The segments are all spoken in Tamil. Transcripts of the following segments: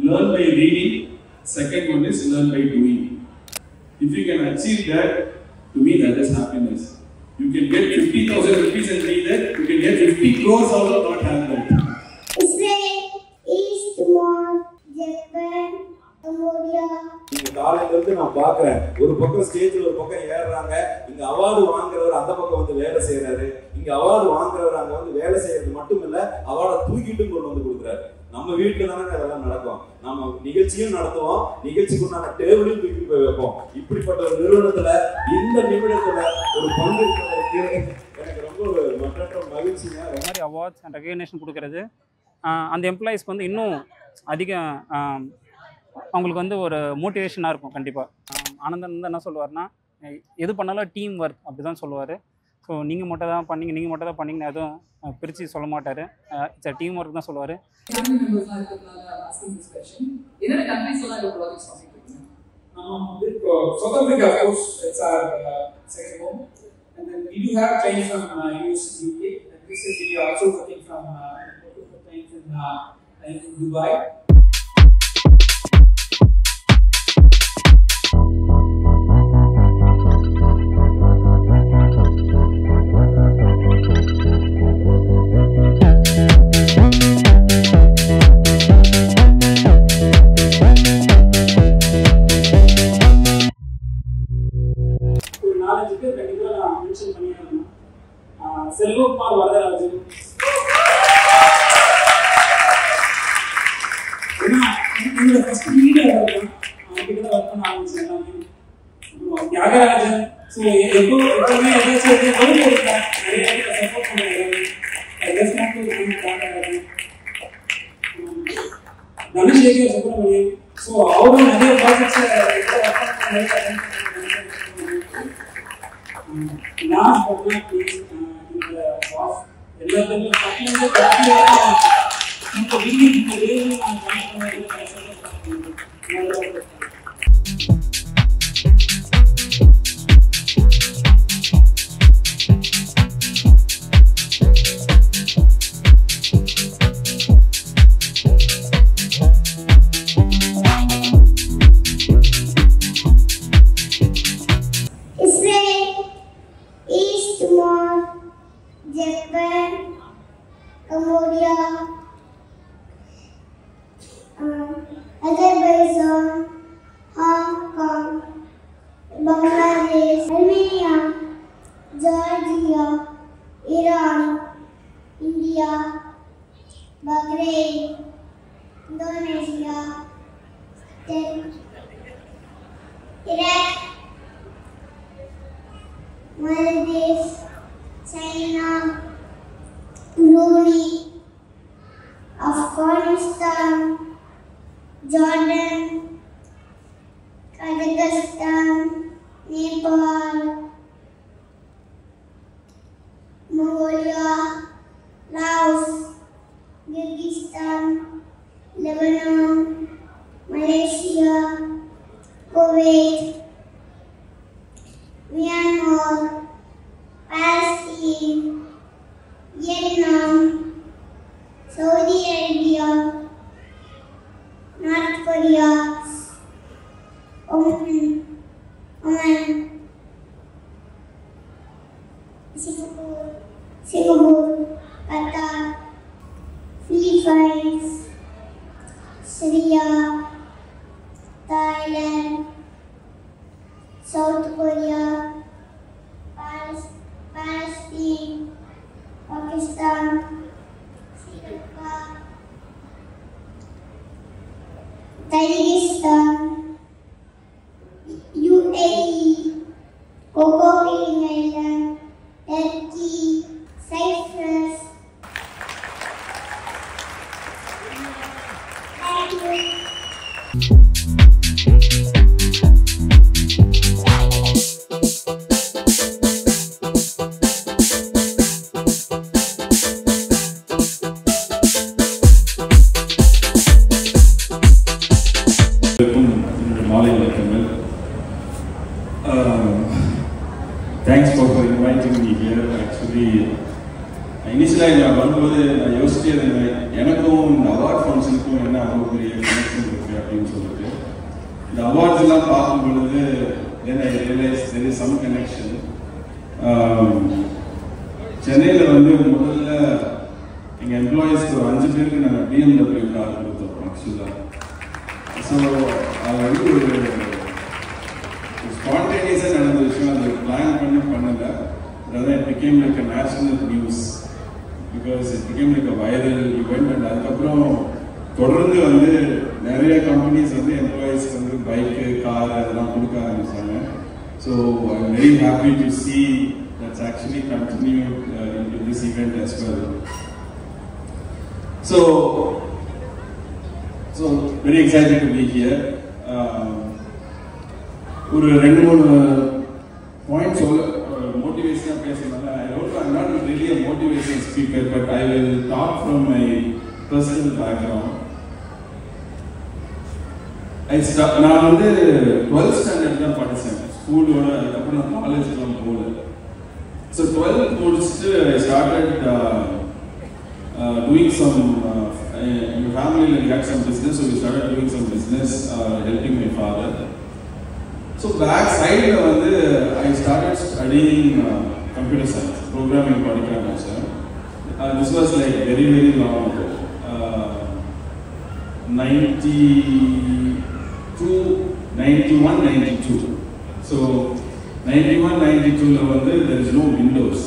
Learn by reading. Second one is learn by doing. If you can achieve that, to me that is happiness. You can get 50,000 rupees and read that. You can get 50 crores out of not having that. Israel, East Timor, Japan, Cambodia. இந்த காலையில இருந்து நான் பாக்குறேன் ஒரு பக்கம் ஸ்டேஜ்ல ஒரு பக்கம் ஏறுறாங்க இங்க அவார்டு வாங்குறவர் அந்த பக்கம் வந்து வேலை செய்யறாரு இங்க அவார்டு வாங்குறவர் அங்க வந்து வேலை செய்யறது மட்டும் இல்ல அவார்டை தூக்கிட்டு கொண்டு வந்து கொடுக்குறாரு நம்ம வீட்டுல தானே அதெல்லாம் நடக்கும் நம்ம நிகழ்ச்சியும் நடத்துவோம் நிகழ்ச்சிக்குண்டான டேபிளையும் தூக்கி போய் வைப்போம் இப்படிப்பட்ட ஒரு நிறுவனத்துல இந்த நிமிடத்துல ஒரு பங்கு இருக்கிறதுக்கு எனக்கு ரொம்ப மற்ற மகிழ்ச்சிங்க. இந்த மாதிரி அவார்ட்ஸ் அண்ட் ரெகக்னேஷன் கொடுக்கறது அந்த எம்ப்ளாயீஸ்க்கு வந்து இன்னும் அதிக அவங்களுக்கு வந்து ஒரு மோட்டிவேஷனாக இருக்கும். கண்டிப்பாக ஆனந்தன் வந்து என்ன சொல்லுவார்னா எது பண்ணாலும் டீம் ஒர்க் அப்படி தான் சொல்லுவார். ஸோ நீங்கள் மட்டும் தான் பண்ணீங்கன்னு எதுவும் பிரித்து சொல்ல மாட்டார். இட்ஸ் டீம் ஒர்க் தான் சொல்லுவார். South Africa, of course, it's our second home. And then we do have clients from US, UK. And recently we are also working from clients in Dubai. Selvakumar Varadarajan, என்னோட ஃபர்ஸ்ட் லீடர் அவர்தான். அவங்ககிட்ட தான் ஒர்க் பண்ண ஆரம்பிச்சேன் எல்லாமே. அப்புறம் தியாகராஜன். ஸோ எப்பவுமே ஏதாச்சும் ஒர்க் கொடுப்பேன், நிறைய பேருக்கு சப்போர்ட் பண்ணுவாங்க. தியாகராஜன், தனசேகர் சுப்பிரமணியன். ஸோ அவரும் நிறைய projects last but not least எல்லாத்துக்கும் இப்போ வீட்டில் இந்த வேலையை நான் ஜாயின் பண்ண Japan, Cambodia, Azerbaijan, Hong Kong, Bangladesh, Armenia, Georgia, Iran, India, Bahrain, Indonesia, Iraq, Maldives, China, Brunei, Afghanistan, Jordan, Kazakhstan, Nepal, Mongolia, Laos, Kyrgyzstan, Lebanon, Malaysia, Kuwait, Myanmar, Palestine, Vietnam, Saudi Arabia, North Korea, Oman, Singapore, Qatar, Philippines, Syria, Thailand, South Korea, Palestine, Pakistan, Sri Lanka, Tajikistan, UAE, Cocos Island, Turkey, Cyprus. Thank you. Actually இனிஷியலாக நான் வரும்போது நான் யோசிச்சே இருந்தேன், எனக்கும் இந்த அவார்ட் ஃபங்க்ஷனுக்கும் என்ன அவ்வளோ பெரிய கனெக்ஷன் இருக்குது அப்படின்னு சொல்லிட்டு. இந்த அவார்ட்ஸ் எல்லாம் பார்க்கும் பொழுது then I realized there is some connection. சென்னையில் வந்து முதல்ல எங்கள் எம்ப்ளாயீஸ்க்கு ஒரு 5 பேருக்கு நாங்கள் BMW கார் கொடுத்தோம் ஆக்சுவலாக. ஸோ அது வந்து ஒரு ஸ்பான்டேனியஸாக நடந்த விஷயம், அது பிளான் பண்ணல. அதாவது it became like a national news because it became like a viral event. And அதுக்கப்புறம் தொடர்ந்து வந்து நிறைய கம்பெனிஸ் வந்து எம்ப்ளாயீஸ்க்கு வந்து பைக்கு கார் அதெல்லாம் கொடுக்க ஆரம்பிச்சாங்க. So I am very happy to see that's actually continued into this event as well. So very excited to be here. ஒரு 2-3 பாயிண்ட்ஸ் motivational பேசணும்னா, I'm not really a motivational speaker, but I will talk from my personal background. நான் வந்து 12th standard தான் படித்தேன் ஸ்கூலோட. அதுக்கப்புறம் நான் காலேஜ்லாம் போகல. ஸோ 12th முடிச்சுட்டு I started doing some in my family we had some business, so we started doing some business helping my father. So back side வந்து I started studying computer science, programming படிக்க ஆரம்பிச்சேன். This was like very long ago, 91, 92. So 91, 92 வந்து there is no Windows.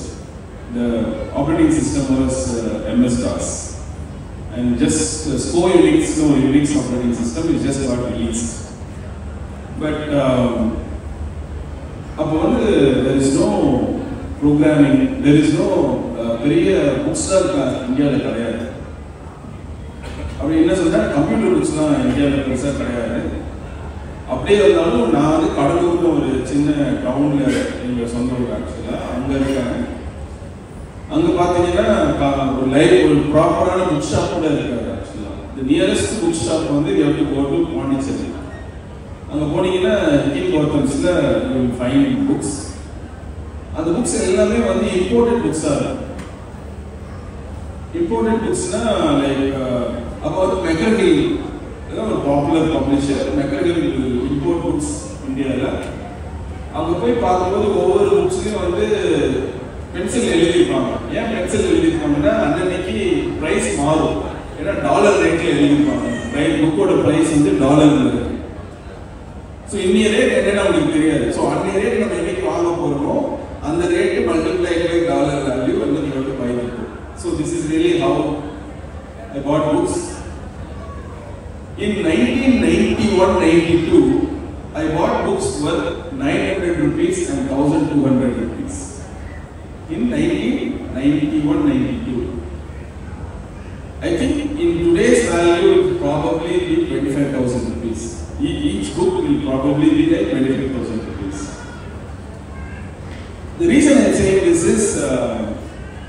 The operating system was MS-DOS. And just SCO Unix, no Unix operating system is just got released. But அப்போ வந்து there is no programming, there is no பெரிய புக்ஸ்டார் இந்தியாவில் கிடையாது. அப்படி என்ன சொல்றேன், கம்ப்யூட்டர் புக்ஸ்லாம் இந்தியாவில் பெருசாக கிடையாது. அப்படியே இருந்தாலும் நான் வந்து கடலூர்ல ஒரு சின்ன டவுனில் எங்கள் சொந்த ஊர் ஆக்சுவலாக அங்கே இருக்காங்க. அங்கே பார்த்தீங்கன்னா ஒரு ப்ராப்பரான புக் ஷாப் கூட இருக்காது ஆக்சுவலாக. தி நியரஸ்ட் புக் ஷாப் வந்து you have to go to Pondicherry. அங்கே போனீங்கன்னா ஹில் கோத்தம்ஸில் யூ வில் ஃபைண்ட் புக்ஸ். அந்த புக்ஸ் எல்லாமே வந்து இம்போர்ட்டட் புக்ஸாக இருக்கும். இம்போர்ட்டட் புக்ஸ்னா லைக் அப்போ வந்து மெக்கர்ஹில் ஒரு பாப்புலர் பப்ளிஷர். மெக்கர்ஹில் இம்போர்ட் புக்ஸ் இந்தியாவில். அங்கே போய் பார்க்கும்போது ஒவ்வொரு புக்ஸ்லையும் வந்து பென்சில் எழுதியிருப்பாங்க. ஏன் பென்சில் எழுதியிருப்பாங்கன்னா அன்னைக்கு ப்ரைஸ் மாறும். ஏன்னா டாலர் ரேட்டில் எழுதியிருப்பாங்க. புக்கோட ப்ரைஸ் வந்து டாலர்ல இருக்கு. ஸோ இன்னைய ரேட் என்னன்னு அவங்களுக்கு தெரியாது. ஸோ அன்னைய ரேட் நம்ம என்னைக்கு வாங்க போகிறோமோ அந்த rate multiplied by dollar value வந்து நீங்கள் வந்து பை பண்ணுவோம். So this is really how I bought books. In 1991-92, I bought books worth 900 rupees and 1200 rupees. In 1991-92. I think in today's value it will probably be 25,000 rupees. Each book will probably be like 25,000 rupees. The reason I am saying this is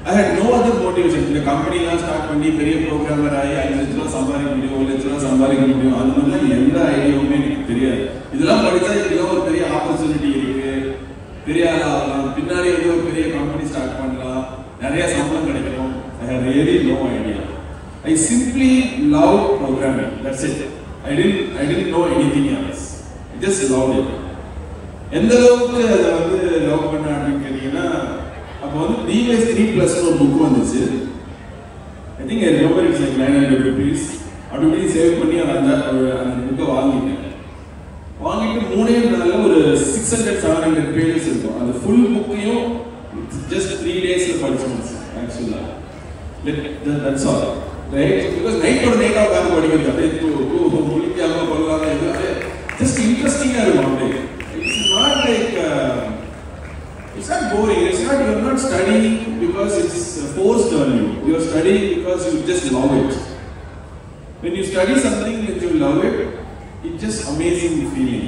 I had no other motivation. The company நான் ஸ்டார்ட் பண்ணி பெரிய ப்ரோக்ராமர் ஆகி 5 லட்ச ரூபா சம்பாதிக்க முடியும், 1 லட்ச ரூபா சம்பாதிக்க முடியும், அந்த மாதிரிலாம் எந்த ஐடியாவுமே எனக்கு தெரியாது. இதெல்லாம் படித்தா இதெல்லாம் ஒரு பெரிய ஆப்பர்ச்சுனிட்டி இருக்கு, பெரிய ஆகலாம், பின்னாடி வந்து ஒரு பெரிய கம்பெனி ஸ்டார்ட் பண்ணலாம், நிறைய சம்பளம் கிடைக்கும். I had really no idea. I simply loved programming. That's it. I didn't know anything else. I just loved it. எந்த அளவுக்கு அதை வந்து லவ் பண்ண அப்படின்னு கேட்டீங்கன்னா, அப்போ வந்து DS3+ ஒரு புக் வந்துச்சு. I think I remember it's like 900 rupees. அப்படி சேவ் பண்ணி அந்த புக்கை வாங்கிட்டேன். வாங்கிட்டு 3 நாளில் ஒரு 600-700 pages இருக்கும். அந்த ஃபுல் புக்கையும் just 3 daysல படிச்சோம் ஆக்சுவலாக. That's all. Right? Because நைட்டோட நைட்டாக உட்காந்து படிக்கிறது அப்படியே முழிக்காம கொள்ளாம இது ஜஸ்ட் இன்ட்ரெஸ்டிங்காக இருக்கும். அப்படியே it's not like it's not boring. It's not, you're not studying because it's forced on you. You're studying because you just love it. When you study something that you love it, it's just amazing feeling.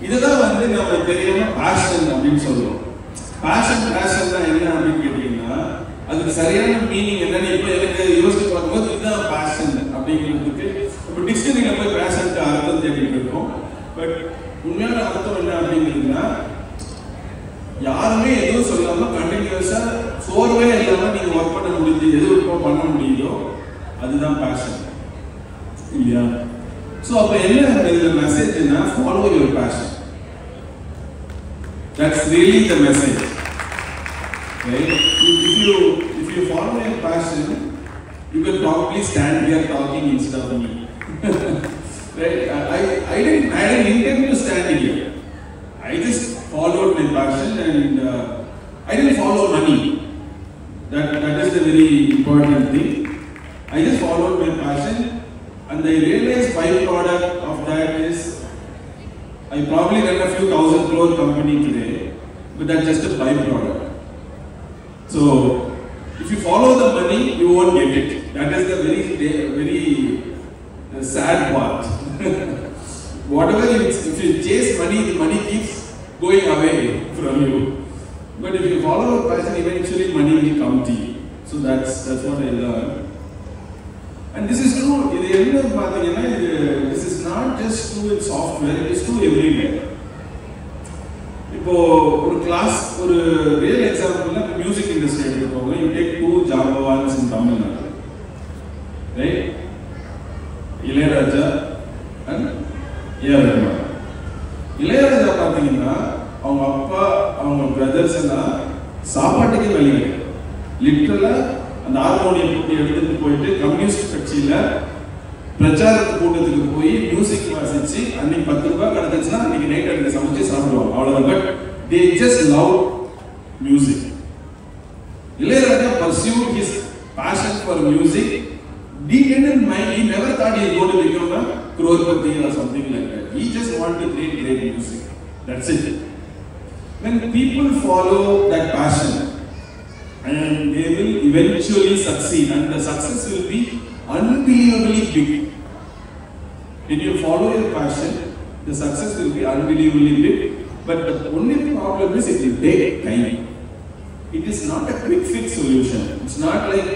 இதுதான் வந்து நம்ம தெரியாம passion அப்படின்னு சொல்றோம். passion தான் என்ன அப்படின்னு கேட்டீங்கன்னா, அதுக்கு சரியான மீனிங் என்னன்னு இப்போ எனக்கு யோசிச்சு பார்க்கும்போது இதுதான் passion அப்படிங்கிறதுக்கு இப்போ டிக்ஷனரியில போய் passionக்கு அர்த்தம் தேடிட்டு இருக்கோம். பட் உண்மையான அர்த்தம் என்ன அப்படிங்கிறதுனா யாருமே எதுவும் சொல்லாம கண்டினியூஸா சோர்வே இல்லாம நீங்க ஒர்க் பண்ண முடியுது, எது பண்ண முடியுதோ அதுதான் பேஷன் இல்லையா? ஸோ அப்போ என்ன இதுல மெசேஜ்னா follow your passion. That's really the message, right? If you follow your passion, you can probably stand here talking instead of me. Right? I didn't intend to stand here. I just followed my passion, and I didn't follow money. That is the very important thing. I just followed my passion, and I realized byproduct of that is I probably run a few thousand crore company today, but that's just a byproduct. So if you follow the money, you won't get it. That is the very sad part. Whatever if you chase money, the money keeps going away from you. But if you follow your passion, eventually money will come to you. So that's what I learned. And this is true. This is not just true in software, it is true everywhere. இப்போ ஒரு கிளாஸ், ஒரு ரியல் எக்ஸாம்பிள்னா மியூசிக் இண்டஸ்ட்ரி எடுத்துக்கோங்க. யூ டேக் 2 ஜாம்பவான்ஸ் in Tamil Nadu, right? Ilaiyaraaja and A R Rahman. Ilaiyaraaja பார்த்தீங்கன்னா அவங்க அப்பா அவங்க பிரதர்ஸ் எல்லாம் சாப்பாட்டுக்கே வழி கிடையாது. லிட்டரலா அந்த ஹார்மோனியம் போட்டு எடுத்துட்டு போயிட்டு கம்யூனிஸ்ட் கட்சியில பிரச்சாரத்து கூட்டத்துக்கு போய் மியூசிக் வாசிச்சு அன்னைக்கு 10 ரூபாய் கிடைச்சுன்னா அன்னைக்கு நைட் அன்னைக்கு சமைச்சு சாப்பிடுவாங்க, அவ்வளவுதான். But they just love music. Ilayaraja pursued his passion for music. He didn't mind, he never thought he was going to become a crorepati or something like that. He just wanted to create great music. That's it. When people follow that passion, and they will eventually succeed, and the success will be unbelievably big. When you follow your passion, the success will be unbelievably big. But the only problem is it will take time. It is not a quick fix solution. It's not like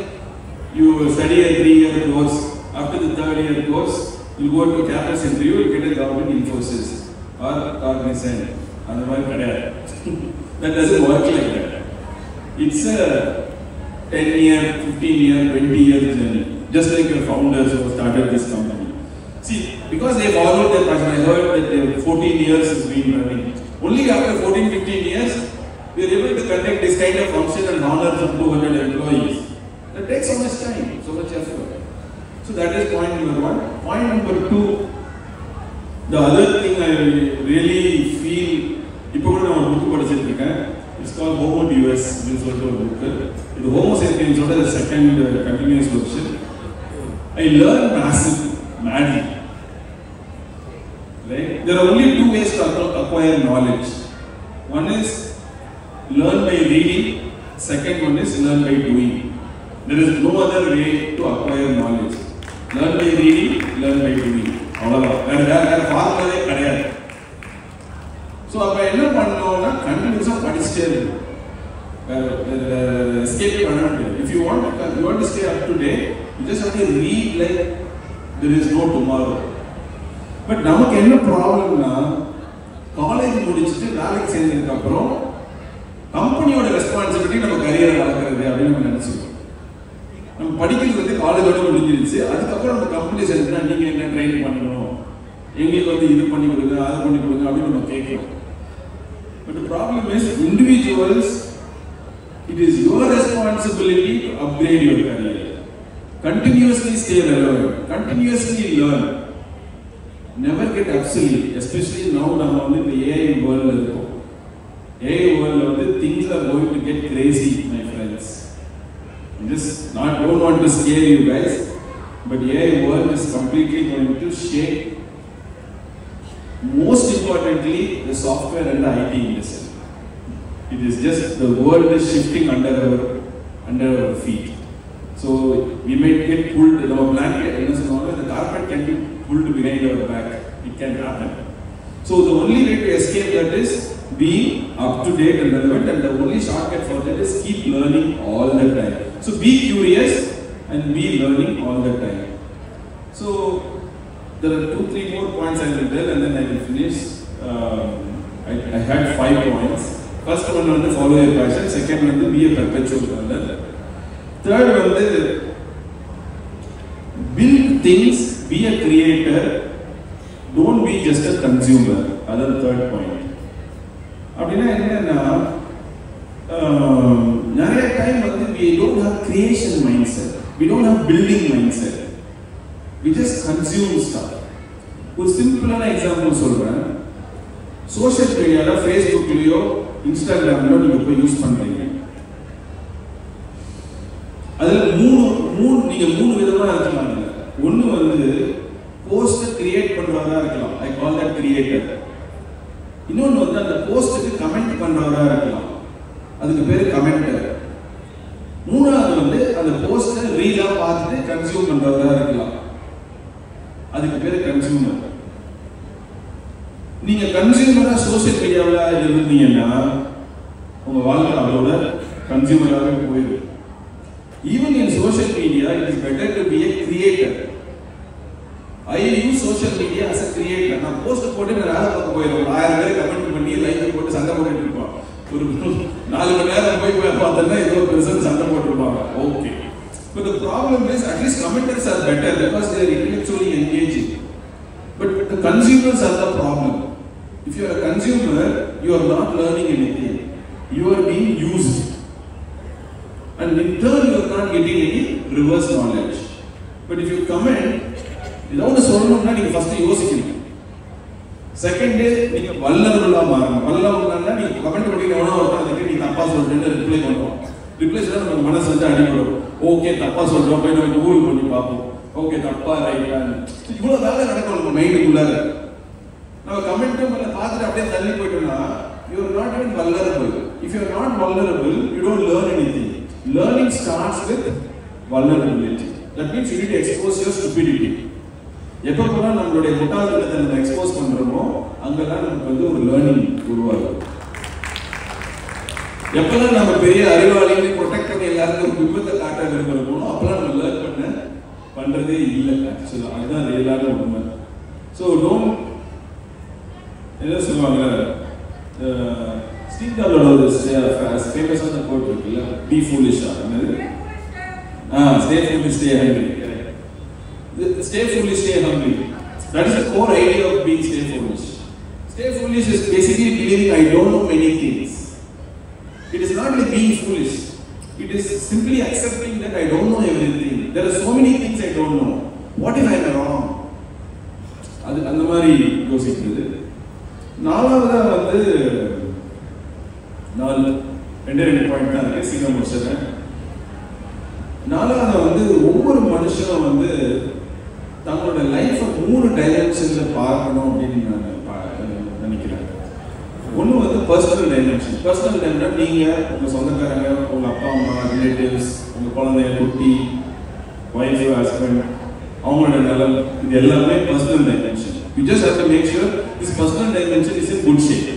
you study a 3-year course. After the 3rd year course, you go to a campus interview, you get a job in Infosys or Cognizant. That doesn't work like that. It's a 10-year, 15-year, 20-year journey. Just like your founders who started this company. See, because they followed their passion, I heard that 14 years has been running. Only after 14-15 years, we are able to conduct this kind of function and honor some 200 employees. That takes so much time, so much effort. So that is point number 1. Point number 2, the other thing I really feel, it's called Homo Deus, this Homo sapiens is the second continuous version. I learned madly. Right? There are only 2 ways to acquire knowledge. One is learn by reading, second one is learn by doing. There is no other way to acquire knowledge. Learn by reading, learn by doing. There formula கிடையாது. So அப்ப என்ன பண்ணனும்னா கண்டினியூஸா படிச்சிட்டே இருக்கணும். Escape பண்ண முடியாது. If you want to stay up to date, you just have to read like there is no tomorrow. But நமக்கு என்ன ப்ராப்ளம்னா காலேஜ் முடிச்சிட்டு வேலைக்கு சேர்ந்ததுக்கு அப்புறம் கம்பெனியோட ரெஸ்பான்சிபிலிட்டி நம்ம கரியரை வளர்க்கறது அப்படின்னு நம்ம நினைச்சுக்கோம். நம்ம படிக்கிறது வந்து காலேஜோட முடிஞ்சிருச்சு, அதுக்கப்புறம் நம்ம கம்பெனி சேர்ந்துனா நீங்க என்ன ட்ரெயின் பண்ணணும், எங்களுக்கு வந்து இது பண்ணி கொடுங்க அது பண்ணி கொடுங்க அப்படின்னு நம்ம கேட்கலாம். But the problem is individuals, it is your responsibility to upgrade your career. Continuously stay relevant, continuously learn. Never get obsolete, especially now in the AI world. AI world, things are going to get crazy, my friends. Don't want to scare you guys, but AI world is completely going to shake. Most importantly, the software and the IT industry. It is just the world is shifting under our feet. So we might get pulled. Our blanket, the carpet can be pulled behind our back. It can happen. So the only way to escape that is be up to date and relevant, and the only shortcut for that is keep learning all the time. So be curious and be learning all the time. So there are 2-3 more points I will tell, and then I will finish. I had 5 points. First one வந்து follow your passion, second வந்து be a perpetual learner, third வந்து build things, be a creator, don't be just a consumer. That's the third point. அப்படின்னா என்னன்னா நிறைய டைம் வந்து we don't have creation mindset, we don't have building mindset, we just consume stuff. ஒரு சிம்பிளான எக்ஸாம்பிள் சொல்றேன். சோஷியல் மீடியால ஃபேஸ்புக்லயோ இன்ஸ்டாகிராம்லயோ நீங்க போய் யூஸ் பண்றீங்க. அதுல நீங்க மூணு விதமா இருக்கலாம். ஒன்னு வந்து போஸ்ட் கிரியேட் பண்றவரா இருக்கலாம், ஐ கால் தட் கிரியேட்டர். இன்னொன்னு வந்து அந்த போஸ்டுக்கு கமெண்ட் பண்றவரா இருக்கலாம், அதுக்கு பேரு கமெண்டர். மூணாவது வந்து அந்த போஸ்ட ரீலா பார்த்துட்டு கன்சியூம் பண்றவரா இருக்கலாம், அதுக்கு பேரு கன்சியூமர். நீங்க கன்சியூமரா சோஷியல் மீடியாவில் இருந்தீங்கன்னா உங்க வாழ்க்கை அதோட கன்சியூமராகவே போயிடும். Even in social media it is better to be a creator. I use social media as a creator. நான் போஸ்ட் போட்டு நான் வேலை பார்க்க போயிடும், 1000 பேர் கமெண்ட் பண்ணி லைக் போட்டு சண்டை போட்டுட்டு இருப்பான். ஒரு 4 மணி நேரம் போய் பார்த்தோன்னா ஏதோ பெருசாக சண்டை போட்டுருப்பாங்க. Okay, but the problem is at least commenters are better because they are intellectually engaging, but the consumers are the problem. If you are a consumer, you are not learning anything, you are being used, and in turn you are not getting any reverse knowledge. But if you comment, இதோட சொல்லணும்னா நீங்க ஃபர்ஸ்ட் யோசிக்கணும். செகண்ட் நீங்க வல்லவர்களா மாறணும். வல்லவர்களா நீங்க கமெண்ட் பண்ணினவனா ஒருத்தருக்கு நீ தப்பா சொல்றேன்னு ரிப்ளை பண்ணுவோம். ரிப்ளை செய்ய நம்ம மனசு வந்து அடிபடும். ஓகே தப்பா சொல்றோம், போய் நம்ம கூகுள் பண்ணி பார்ப்போம். ஓகே தப்பா ரைட்டா, இவ்வளவு வேலை நடக்கும் நம்ம மைண்டுக்குள்ளார. நம்ம கமெண்ட்டும் பண்ண பார்த்துட்டு அப்படியே தள்ளி போயிட்டோம்னா you are not even vulnerable. If you are not vulnerable, you don't learn anything. Learning starts with vulnerability. That means you need to expose your stupidity. எப்பப்பெல்லாம் நம்மளுடைய முட்டாள்தனத்தை நம்ம எக்ஸ்போஸ் பண்றோமோ அங்கெல்லாம் நமக்கு வந்து ஒரு லேர்னிங் உருவாகும். எப்பெல்லாம் நம்ம பெரிய அறிவாளிகளை ப்ரொடெக்ட் பண்ணி எல்லாருக்கும் ஒரு விபத்தை காட்ட விரும்புகிறோமோ அப்பெல்லாம் நம்ம லேர்ன் பண்றதே இல்லை. ஆக்சுவலாக அதுதான் ரியலான உண்மை. ஸோ டோன்ட் என்ன சொல்லுவாங்க, ஸ்டீவ் ஜாப்ஸோட ஒரு ஃபேமஸான கோட் இருக்குல்ல, பி ஃபூலிஷ். என்னது? Stay foolish stay hungry. Stay foolish, stay hungry. That is the core idea of being stay foolish. Stay foolish is basically believing I don't know many things. It is not like being foolish. It is simply accepting that I don't know everything. There are so many things I don't know. What if I am wrong? அது அந்த மாதிரி யோசிக்கிறது. நாலாவதா வந்து ரெண்டு பாயிண்ட் தான் இருக்கு, சீக்கிரம் முடிச்சிடுறேன். நாலாவது வந்து ஒவ்வொரு மனுஷனும் வந்து தங்களோட லைஃப்பை 3 டைமென்ஷன்ல பார்க்கணும் அப்படின்னு நான் நினைக்கிறேன். ஒன்று வந்து பர்சனல் டைமென்ஷன். பர்சனல் டைமென்ஷன் நீங்கள் உங்கள் சொந்தக்காரங்க, உங்கள் அப்பா அம்மா, ரிலேட்டிவ்ஸ், உங்கள் குழந்தைய, குட்டி, ஒய்ஃப், ஹஸ்பண்ட், அவங்களோட நலம், இது எல்லாமே personal dimension. You just have to make sure this personal dimension is in good shape.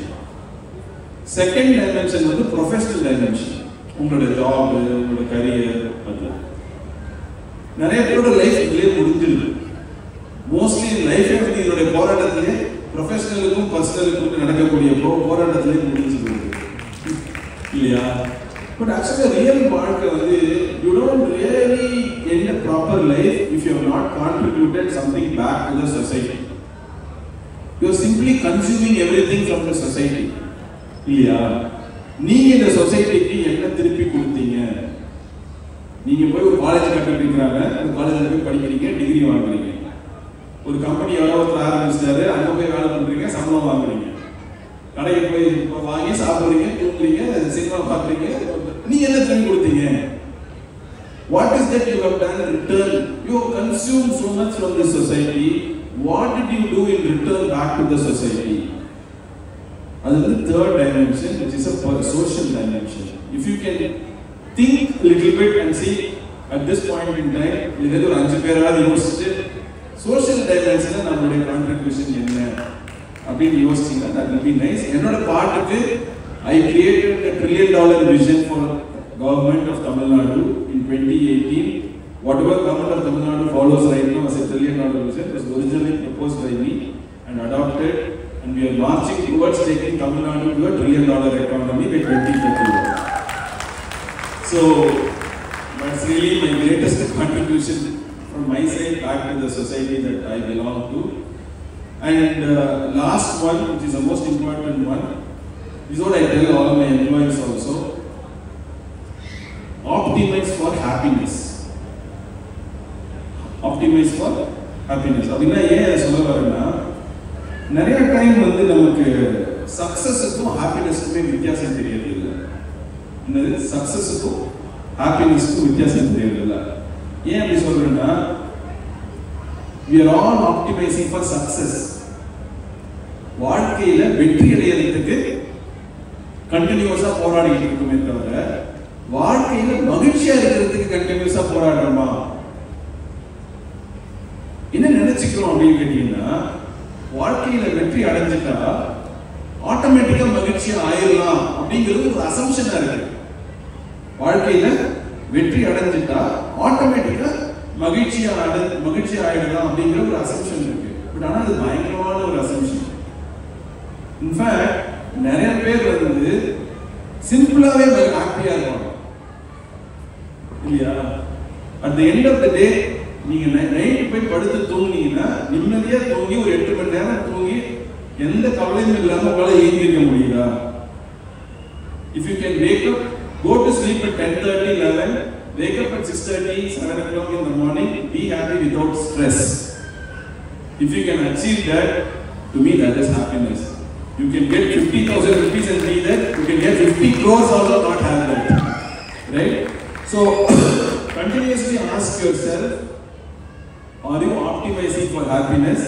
Second dimension வந்து ப்ரொஃபஷனல் டைமென்ஷன். உங்களோட ஜாப், உங்களோட கரியர், அது நிறைய பேரோட லைஃப் இதுலேயே முடிஞ்சிருக்கு. மோஸ்ட்லி லைஃபே வந்து இதனுடைய போராட்டத்திலே ப்ரொஃபஷனலுக்கும் பர்சனலுக்கும் நடக்கக்கூடிய போராட்டத்திலே முடிஞ்சிருக்கு இல்லையா? பட் ஆக்சுவலி ரியல் வாழ்க்கை வந்து you don't really end a proper life if you have not contributed something back to the society. You are simply consuming everything from the society இல்லையா? நீங்க இந்த சொசைட்டிக்கு என்ன திருப்பி கொடுத்தீங்க? நீங்க போய் ஒரு காலேஜ் கட்டிருக்கிறாங்க, அந்த காலேஜில் போய் படிக்கிறீங்க, டிகிரி வாங்குறீங்க. ஒரு கம்பெனி எவ்வளோ ஆரம்பிச்சிட்டாரு, அங்கே போய் வேலை பண்ணுறீங்க, சம்பளம் வாங்குறீங்க. கடைக்கு போய் வாங்கி சாப்பிட்றீங்க, தூங்குறீங்க, சினிமா பார்க்குறீங்க. நீங்க என்ன திரும்பி கொடுத்தீங்க? What is that you have done in return? You have consumed so much from this society. What did you do in return back to the society? That is the third dimension, which is a social dimension. If you can think a little bit and see at this point in time, either ஒரு 5 பேராவது யோசிச்சு social dimension நம்மளுடைய contribution என்ன அப்படின்னு யோசிச்சீங்கன்னா that will be nice. என்னோட பார்ட்டுக்கு I created a $1 trillion vision for government of Tamil Nadu in 2018. Whatever government of Tamil Nadu follows right now as a $1 trillion vision was originally proposed by me and adopted and we are marching towards taking Tamil Nadu to a $1 trillion economy by 2031. So that's really my greatest contribution from my side back to the society that I belong to. And last one, which is the most important one, is what I tell all my employees also. Optimize for happiness. Optimize for happiness. அப்படின்னா ஏன் சொல்ல வரேன்னா, நிறைய டைம் வந்து நமக்கு சக்ஸஸுக்கும் ஹாப்பினஸுக்குமே வித்தியாசம் தெரியறது இல்லை. என்னது சக்ஸஸுக்கும் ஹாப்பினஸுக்கும் வித்தியாசம் தெரியறது இல்லை. ஏன் அப்படி சொல்றேன்னா, we are all optimizing for success. வாழ்க்கையில வெற்றி அடையறதுக்கு கண்டினியூஸா போராடிட்டு இருக்குமே தவிர வாழ்க்கையில மகிழ்ச்சியா இருக்கிறதுக்கு கண்டினியூஸா போராடுறோமா? என்ன நினைச்சுக்கிறோம் அப்படின்னு கேட்டீங்கன்னா, வாழ்க்கையில வெற்றி அடைஞ்சிட்டா ஆட்டோமேட்டிக்கா மகிழ்ச்சியா ஆயிடலாம் அப்படிங்கிறது ஒரு அசம்ஷனா இருக்கு. வாழ்க்கையில வெற்றி அடைஞ்சிட்டா ஆட்டோமேட்டிக்கா மகிழ்ச்சி ஆயிடலாம் அப்படிங்கிற ஒரு அசம்ஷன் இருக்கு. பட் ஆனா அது பயங்கரமான ஒரு அசம்ஷன். இன்ஃபேக்ட் நிறைய பேர் வந்து சிம்பிளாவே ஹாப்பியா இருப்பாங்க இல்லையா? At the end of the day நீங்க நைட்டு போய் படுத்து தூங்குனீங்கன்னா நிம்மதியா தூங்கி ஒரு 8 மணி நேரம் தூங்கி எந்த கவலையும் இல்லாம உங்களால எழுந்திருக்க முடியுதா? If you can wake up, go to sleep at 10:30, 11, wake up at 6:30, 7 o'clock in the morning, be happy without stress. If you can achieve that, to me that is happiness. You can get 50,000 rupees and be there, you can get 50 crores also not have that. Right? So, continuously ask yourself, are you optimizing for happiness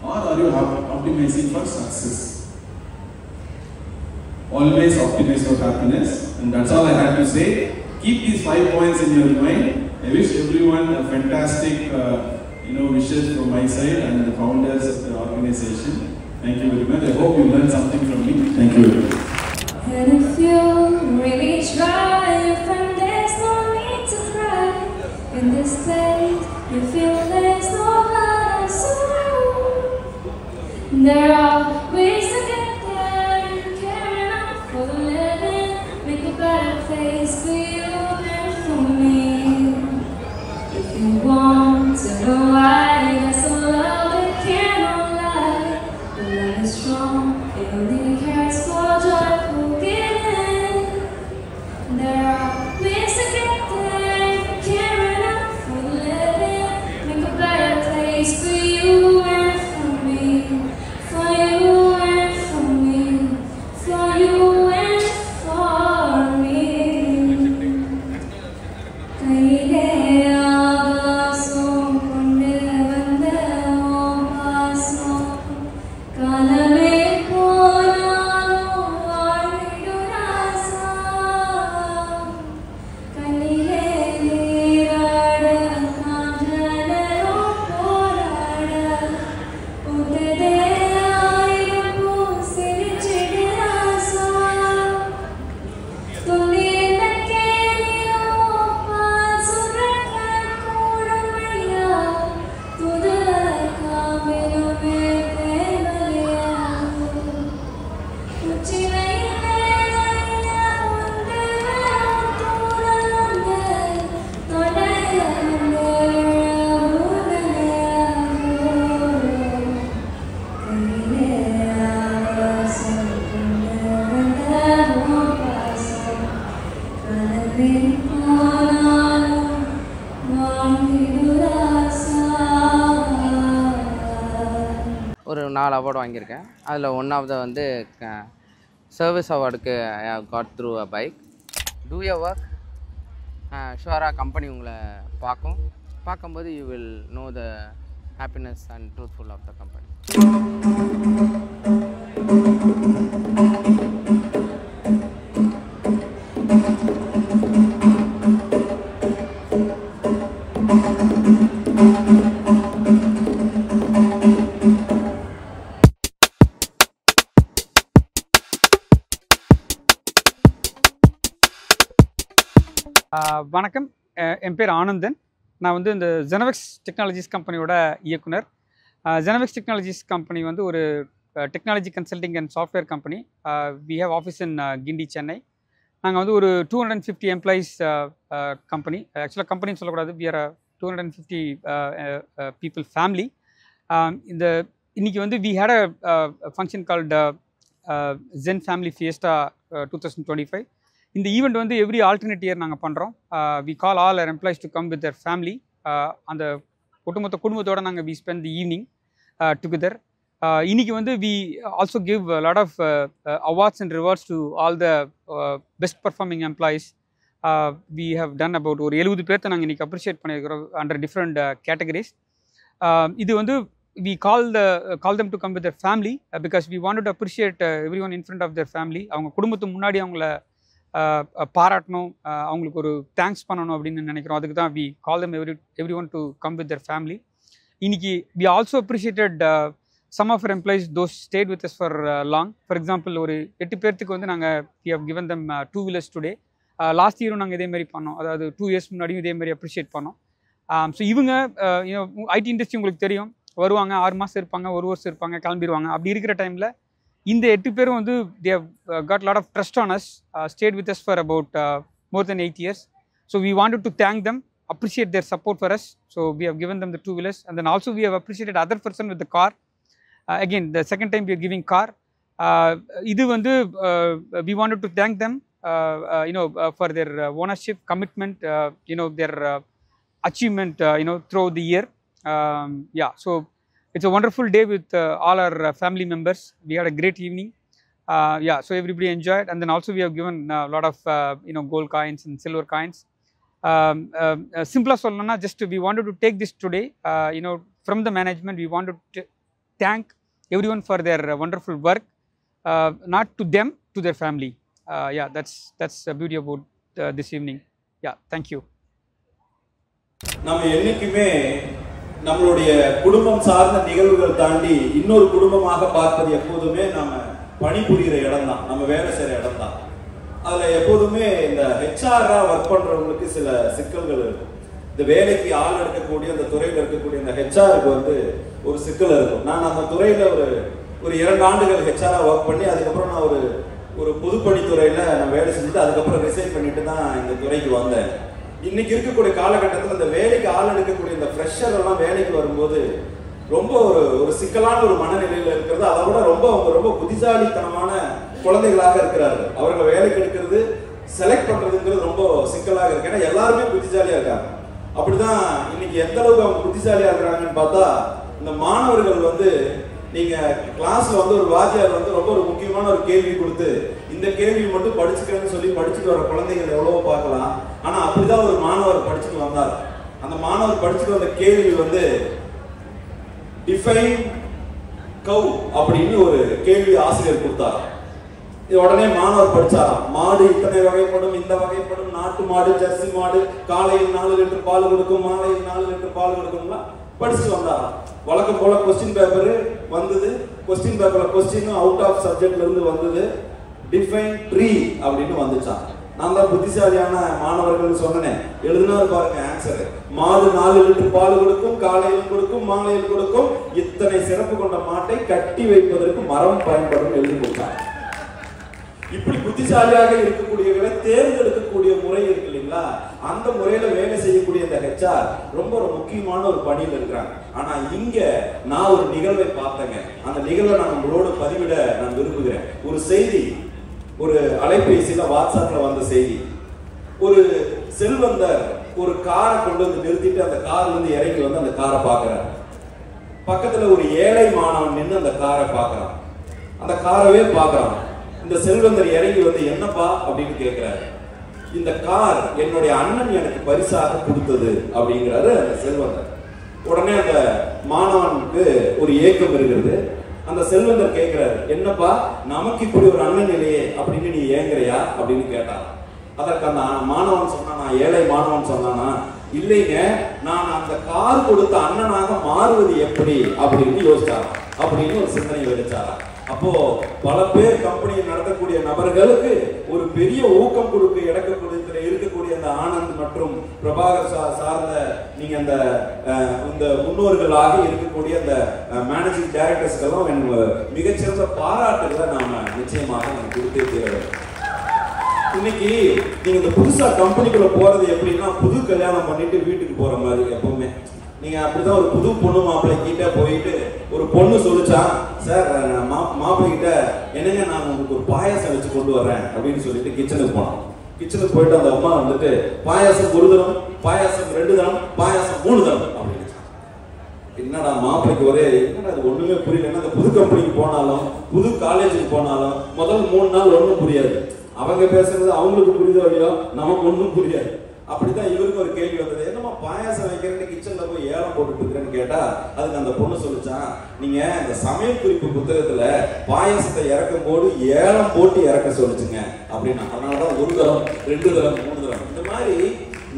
or are you optimizing for success? Always optimize for happiness, and that's all I have to say. Keep these 5 points in your mind. I wish everyone a fantastic, wishes from my side and the founders of the organization. Thank you very much. I hope you learned something from me. Thank you very much. And if you really try, friend, there's no need to cry. In this state, you feel there's no light, so there are ways to get there. Carrying on for the living, make a better place for you and for me. If you want to know why there's a love that cannot lie, the love is strong, it only cares for joyful giving. There are ways to get there, carrying on for the living, make a better place for you and for me, for you and for me, for you and for me. கையிலே ஆகாசம் கொண்டு வந்த உன் பாசம், காலமே போனாலும் வாழ்ந்திடும் ராசா. கண்ணிலே நீராட காஞ்சனரும் போராட, உததே ஆயிரம் பூ சிரிச்சிடு ராசா. துணிந்த கேலியோ பால் சுரக்க கூடமையா, துது காமிலுமே தேவலையா. உச்சிலையிலேயா உண்டு தூரல் வந்து, தொடையந்து பூதலையா. கையிலே ஆகாசம் கொண்டு வந்த உன் பாசம், காலமே போனாலும் வாழ்ந்திடும் ராசா. ஒரு 4 அவார்டு வாங்கியிருக்கேன். அதில் ஒன்றாவது வந்து சர்வீஸ் அவார்டுக்கு I have got through a bike. Do your work, ஷுவராக கம்பெனி உங்களை பார்க்கும்போது you will know the happiness and truthful of the company. வணக்கம், என் பேர் ஆனந்தன். நான் வந்து இந்த ஜெனவெக்ஸ் டெக்னாலஜிஸ் கம்பெனியோட இயக்குனர். ஜெனவெக்ஸ் டெக்னாலஜிஸ் கம்பெனி வந்து ஒரு technology consulting and software company. We have office in Guindy, Chennai. நாங்கள் வந்து ஒரு 250 எம்ப்ளாயீஸ் கம்பெனி. ஆக்சுவலாக கம்பெனின்னு சொல்லக்கூடாது, வி ஆர் 250 people ஃபேமிலி. இந்த இன்னைக்கு வந்து we had a function called Gen family fiesta 2025. இந்த ஈவெண்ட் வந்து எவ்ரி ஆல்டர்னேட் இயர் நாங்கள் பண்ணுறோம். We call all our employees to come with their family. அந்த ஒட்டுமொத்த குடும்பத்தோடு நாங்கள் we spend the evening together. இன்னைக்கு வந்து we also give lot of awards and rewards to all the best performing employees. We have done about ஒரு 70 பேர்த்தை நாங்கள் இன்றைக்கி அப்ரிஷியேட் பண்ணியிருக்கிறோம் அண்டர் டிஃப்ரெண்ட் கேட்டகரிஸ். இது வந்து we call them to come with their family because we wanted to appreciate everyone in front of their family. அவங்க குடும்பத்துக்கு முன்னாடி அவங்கள பாராட்டணும், அவங்களுக்கு ஒரு தேங்க்ஸ் பண்ணணும் அப்படின்னு நினைக்கிறோம். அதுக்கு தான் we call them everyone to come with their family. இன்னைக்கு we also appreciated some of our employees those stayed with us for long. For example, ஒரு 8 பேர்த்துக்கு வந்து நாங்கள் we have given them 2 wheelers today. Last இயரும் நாங்கள் இதே மாதிரி பண்ணோம், அதாவது 2 years முன்னாடியும் இதே மாதிரி அப்ரிஷியேட் பண்ணோம். ஸோ இவங்க ஐடி இண்டஸ்ட்ரி உங்களுக்கு தெரியும், வருவாங்க 6 மாதம் இருப்பாங்க, 1 வருஷம் இருப்பாங்க, கிளம்பிடுவாங்க. அப்படி இருக்கிற டைமில் இந்த 8 பேரும் வந்து they have got lot of trust on us, stayed with us for about more than 8 years. So we wanted to thank them, appreciate their support for us. So we have given them the 2 wheelers, and then also we have appreciated other person with the car. Again, the second time we are giving car. இது வந்து we wanted to thank them for their ownership, commitment, their achievement throughout the year. So it's a wonderful day with all our family members. We had a great evening. So everybody enjoyed, and then also we have given a lot of gold coins and silver coins. Simply solana, just we wanted to take this today, from the management we wanted to thank everyone for their wonderful work, not to them, to their family. That's the beauty about this evening. Thank you. நம்ம என்னைக்குமே நம்மளுடைய குடும்பம் சார்ந்த நிகழ்வுகள் தாண்டி இன்னொரு குடும்பமாக பார்ப்பது எப்போதுமே நம்ம பணிபுரிகிற இடம் தான், நம்ம வேலை செய்கிற இடம் தான். அதில் எப்போதுமே இந்த ஹெச்ஆராக ஒர்க் பண்ணுறவங்களுக்கு சில சிக்கல்கள் இருக்கும். இந்த வேலைக்கு ஆள் எடுக்கக்கூடிய அந்த துறையில் இருக்கக்கூடிய அந்த ஹெச்ஆருக்கு வந்து ஒரு சிக்கல் இருக்கும். நான் அந்த துறையில் ஒரு 2 ஆண்டுகள் ஹெச்ஆராக ஒர்க் பண்ணி அதுக்கப்புறம் நான் ஒரு பொதுப்பணித்துறையில் நான் வேலை செஞ்சுட்டு அதுக்கப்புறம் ரிசைன் பண்ணிட்டு தான் இந்த துறைக்கு வந்தேன். இன்னைக்கு இருக்கக்கூடிய காலகட்டத்தில் இந்த வேலைக்கு ஆள் எடுக்கக்கூடிய இந்த ஃப்ரெஷர் எல்லாம் வேலைக்கு வரும்போது ரொம்ப ஒரு சிக்கலான ஒரு மனநிலையில் இருக்கிறது. அதை விட ரொம்ப புத்திசாலித்தனமான குழந்தைகளாக இருக்கிறார்கள். அவர்களை வேலைக்கு எடுக்கிறது, செலக்ட் பண்றதுங்கிறது ரொம்ப சிக்கலாக இருக்கு. ஏன்னா எல்லாருமே புத்திசாலியா இருக்காங்க. அப்படிதான் இன்னைக்கு எந்த அளவுக்கு அவங்க புத்திசாலியா இருக்கிறாங்கன்னு பார்த்தா, இந்த மாணவர்கள் வந்து நீங்க கிளாஸ்ல வந்து ஒரு வாத்தியார் வந்து ரொம்ப ஒரு முக்கியமான ஒரு கேள்வி கொடுத்து இந்த கேள்வி மட்டும் படிச்சுக்கிறேன்னு சொல்லி படிச்சுட்டு வர குழந்தைகள் எவ்வளவோ பார்க்கலாம். ஆனா அப்படிதான் ஒரு மாணவர் படிச்சுட்டு வந்தார். அந்த மாணவர் படிச்சுட்டு வந்த கேள்வி வந்து டிஃபைன் கவ் அப்படின்னு ஒரு கேள்வி ஆசிரியர் கொடுத்தார். உடனே மாணவர் படிச்சாராம். மாடு இத்தனை வகைப்படும், இந்த வகைப்படும், நாட்டு மாடு, ஜெர்சி மாடு, காலையில் 4 லிட்டர் பால் கொடுக்கும், மாலையில் 4 லிட்டர் பால் கொடுக்கும்லாம் படிச்சுட்டு வந்தாராம். வழக்கம் போல கொஸ்டின் பேப்பர் வந்தது. கொஸ்டின் பேப்பர்ல கொஸ்டின் அவுட் ஆஃப் சப்ஜெக்ட்ல இருந்து வந்தது. டிஃபைன் ட்ரீ அப்படின்னு வந்துச்சான். நான் தான் புத்திசாலியான மாணவர்கள் சொன்னேன். எழுதுனது பாருங்க ஆன்சர். மாடு 4 லிட்டர் பால் கொடுக்கும், காலையில் கொடுக்கும், மாலையில் கொடுக்கும், இத்தனை சிறப்பு கொண்ட மாட்டை கட்டி வைப்பதற்கு மரம் பயன்படும் எழுதி கொடுத்தாங்க. இப்படி புத்திசாலியாக இருக்கக்கூடியவர்களை தேர்ந்தெடுக்கக்கூடிய முறை இருக்கு இல்லைங்களா, அந்த முறையில வேலை செய்யக்கூடிய இந்த ஹெச்ஆர் ரொம்ப முக்கியமான ஒரு பணியில் இருக்கிறாங்க. ஆனா இங்க நான் ஒரு நிகழ்வை பார்த்தேங்க. அந்த நிகழ்வை நான் உங்களோட பதிவிட நான் விரும்புகிறேன். ஒரு செய்தி, ஒரு அலைபேசியில வாட்ஸ்அப்ல வந்த செய்தி. ஒரு செல்வந்தர் ஒரு காரை கொண்டு வந்து நிறுத்திட்டு அந்த கார்ல இருந்து இறங்கி வந்து அந்த காரை பார்க்கிறார். பக்கத்துல ஒரு ஏழை மாணவன் நின்று அந்த காரை பார்க்கறான். அந்த காரவே பார்க்கறான். இந்த செல்வந்தர் இறங்கி வந்து என்னப்பா அப்படின்னு கேட்கிறாரு. இந்த கார் என்னுடைய அண்ணன் எனக்கு பரிசாக கொடுத்தது அப்படிங்கிறாரு அந்த செல்வந்தர். உடனே அந்த மாணவனுக்கு ஒரு ஏக்கம் இருக்கிறது. அந்த செல்வந்தர் கேட்கிறாரு, என்னப்பா நமக்கு இப்படி ஒரு அண்ணன் இல்லையே அப்படின்னு நீ ஏங்குறியா அப்படின்னு கேட்டார். அதற்கு அந்த மாணவன் சொன்னானா, ஏழை மாணவன் சொன்னானா, இல்லைங்க நான் அந்த கார் கொடுத்த அண்ணனாக மாறுவது எப்படி அப்படின்னு யோசிச்சாராம். அப்படின்னு ஒரு சிந்தனை வெளிச்சாரா. அப்போ பல பேர் கம்பெனியை நடத்தக்கூடிய நபர்களுக்கு ஒரு பெரிய ஊக்கம் கொடுக்க இருக்கக்கூடிய அந்த ஆனந்த் மற்றும் பிரபாகர் சார்ந்த நீங்க அந்த இந்த முன்னோர்களாக இருக்கக்கூடிய அந்த மேனேஜிங் டைரக்டர்ஸ்க்கெல்லாம் மிகச்சிறந்த பாராட்டுகளை நாம நிச்சயமாக நம்ம கொடுத்தே தீர. இன்னைக்கு நீங்க இந்த புதுசா கம்பெனிக்குள்ள போறது எப்படின்னா புது கல்யாணம் பண்ணிட்டு வீட்டுக்கு போற மாதிரி. எப்பவுமே நீங்க அப்படிதான் ஒரு புது பொண்ணு மாப்பிள்ளை கிட்ட போயிட்டு ஒரு பொண்ணு சொல்லிச்சா, சார் மாப்பிள்ளை கிட்ட என்னங்க நான் உங்களுக்கு ஒரு பாயாசம் வச்சு கொண்டு வர்றேன் அப்படின்னு சொல்லிட்டு கிச்சனுக்கு போனோம். கிச்சனுக்கு போயிட்டு அந்த அம்மா வந்துட்டு பாயாசம் 1 தரம், பாயாசம் 2 தரம், பாயாசம் 3 தரம் அப்படின்னு. என்னடா மாப்பிள்ளைக்கு ஒரே என்னடா அது ஒண்ணுமே புரியல. அந்த புது கம்பெனிக்கு போனாலும் புது காலேஜுக்கு போனாலும் முதல் 3 நாள் ஒன்றும் புரியாது. அவங்க பேசுறது அவங்களுக்கு புரியுதோ இல்லையோ நமக்கு ஒன்றும் புரியாது. அப்படித்தான் இவருக்கு ஒரு கேள்வி வந்தது, என்னமா பாயாசம் வைக்கிறேன்னு கிச்சன்ல போய் ஏலம் போட்டுட்டு இருக்கிறேன்னு கேட்டா அதுக்கு அந்த பொண்ணு சொல்லிச்சான், நீங்க இந்த சமையல் குறிப்பு புத்தகத்துல பாயாசத்தை இறக்கும் போது ஏலம் போட்டு இறக்க சொல்லிச்சுங்க அப்படின்னா. அதனாலதான் 1 தரம் 2 தரம் 3 தரம் இந்த மாதிரி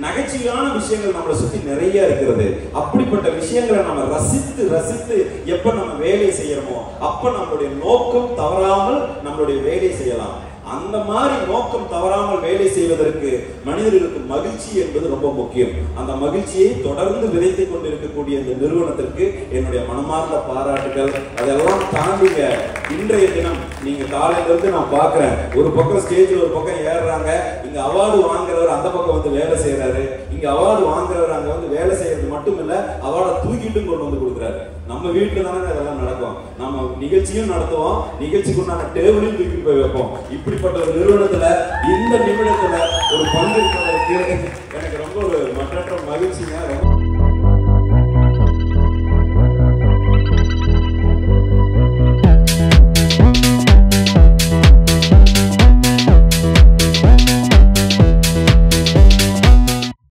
நகைச்சுவையான விஷயங்கள் நம்மளை சுத்தி நிறைய இருக்கிறது. அப்படிப்பட்ட விஷயங்களை நம்ம ரசித்து ரசித்து எப்ப நம்ம வேலையை செய்யறோமோ அப்ப நம்மளுடைய நோக்கம் தவறாமல் நம்மளுடைய வேலையை செய்யலாம். அந்த மாதிரி நோக்கம் தவறாமல் வேலை செய்வதற்கு மனிதர்களுக்கு மகிழ்ச்சி என்பது ரொம்ப முக்கியம். அந்த மகிழ்ச்சியை தொடர்ந்து விதைத்துக் கொண்டிருக்கக்கூடிய இந்த நிறுவனத்திற்கு என்னுடைய மனமார்ந்த பாராட்டுகள். அதெல்லாம் தாண்டிங்க இன்றைய தினம் நீங்க காலையில இருந்து நான் பாக்குறேன், ஒரு பக்கம் ஸ்டேஜ்ல ஒரு பக்கம் ஏறுறாங்க, இங்க அவார்டு வாங்குறவர் அந்த பக்கம் வந்து வேலை செய்யறாரு, இங்க அவார்டு வாங்குறவர் அங்க வந்து வேலை செய்யறது மட்டும் இல்ல அவார்டை தூக்கிட்டும் கொண்டு வந்து கொடுக்குறாரு. நம்ம வீட்டுல தானே அதெல்லாம் நடக்கும். நம்ம நிகழ்ச்சியும் நடத்துவோம், நிகழ்ச்சிக்குண்டான டேபிளையும் தூக்கிட்டு போய் வைப்போம். இப்படிப்பட்ட ஒரு நிறுவனத்துல இந்த நிமிடத்துல ஒரு பங்கு இருப்பதற்கு எனக்கு ரொம்ப ஒரு மற்றற்ற மகிழ்ச்சிங்க. ரொம்ப